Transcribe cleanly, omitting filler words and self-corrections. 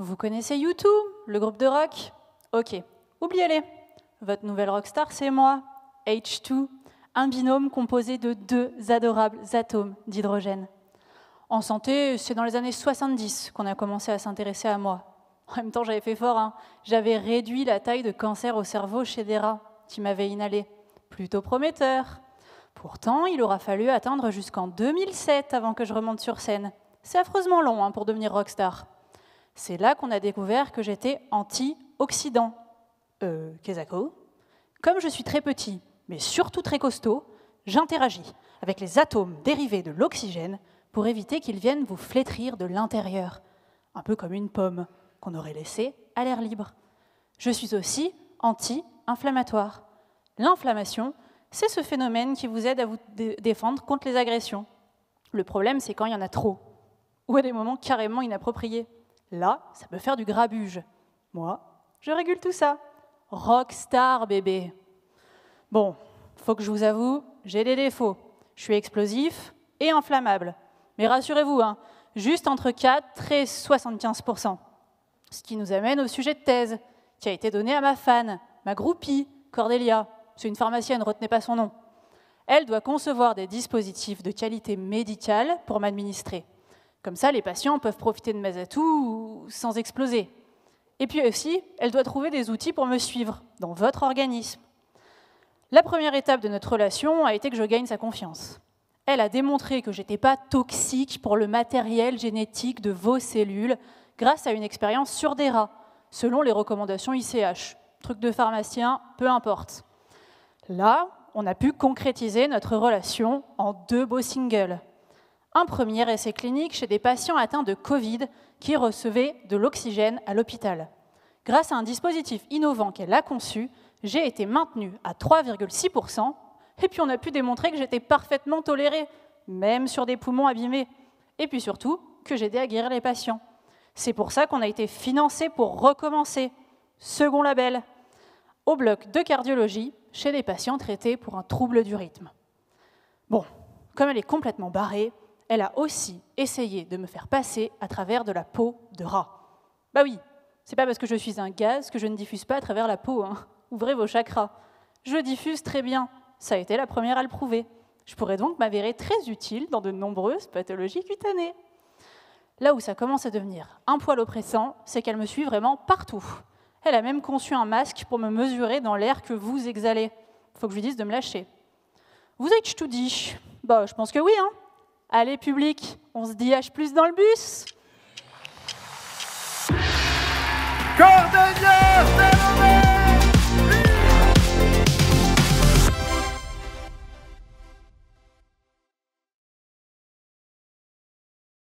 Vous connaissez U2, le groupe de rock? Ok, oubliez-les. Votre nouvelle rockstar, c'est moi, H2, un binôme composé de 2 adorables atomes d'hydrogène. En santé, c'est dans les années 70 qu'on a commencé à s'intéresser à moi. En même temps, j'avais fait fort, hein. J'avais réduit la taille de cancer au cerveau chez des rats qui m'avaient inhalé. Plutôt prometteur. Pourtant, il aura fallu attendre jusqu'en 2007 avant que je remonte sur scène. C'est affreusement long pour devenir rockstar. C'est là qu'on a découvert que j'étais anti-oxydant. Kezako. Comme je suis très petit, mais surtout très costaud, j'interagis avec les atomes dérivés de l'oxygène pour éviter qu'ils viennent vous flétrir de l'intérieur, un peu comme une pomme qu'on aurait laissée à l'air libre. Je suis aussi anti-inflammatoire. L'inflammation, c'est ce phénomène qui vous aide à vous défendre contre les agressions. Le problème, c'est quand il y en a trop, ou à des moments carrément inappropriés. Là, ça peut faire du grabuge. Moi, je régule tout ça. Rockstar, bébé. Bon, faut que je vous avoue, j'ai des défauts. Je suis explosif et inflammable. Mais rassurez-vous, juste entre 4 et 75%. Ce qui nous amène au sujet de thèse, qui a été donné à ma fan, ma groupie, Cordélia. C'est une pharmacienne, retenez pas son nom. Elle doit concevoir des dispositifs de qualité médicale pour m'administrer. Comme ça, les patients peuvent profiter de mes atouts sans exploser. Et puis aussi, elle doit trouver des outils pour me suivre dans votre organisme. La première étape de notre relation a été que je gagne sa confiance. Elle a démontré que je n'étais pas toxique pour le matériel génétique de vos cellules grâce à une expérience sur des rats, selon les recommandations ICH. Truc de pharmacien, peu importe. Là, on a pu concrétiser notre relation en 2 beaux singles. Un premier essai clinique chez des patients atteints de Covid qui recevaient de l'oxygène à l'hôpital. Grâce à un dispositif innovant qu'elle a conçu, j'ai été maintenue à 3,6%, et puis on a pu démontrer que j'étais parfaitement tolérée, même sur des poumons abîmés, et puis surtout que j'aidais à guérir les patients. C'est pour ça qu'on a été financé pour recommencer, second label, au bloc de cardiologie, chez les patients traités pour un trouble du rythme. Bon, comme elle est complètement barrée, elle a aussi essayé de me faire passer à travers de la peau de rat. Bah oui, c'est pas parce que je suis un gaz que je ne diffuse pas à travers la peau. Ouvrez vos chakras. Je diffuse très bien. Ça a été la première à le prouver. Je pourrais donc m'avérer très utile dans de nombreuses pathologies cutanées. Là où ça commence à devenir un poil oppressant, c'est qu'elle me suit vraiment partout. Elle a même conçu un masque pour me mesurer dans l'air que vous exhalez. Faut que je lui dise de me lâcher. Vous êtes tout dit? Bah, je pense que oui, Allez, public, on se dit H+ dans le bus.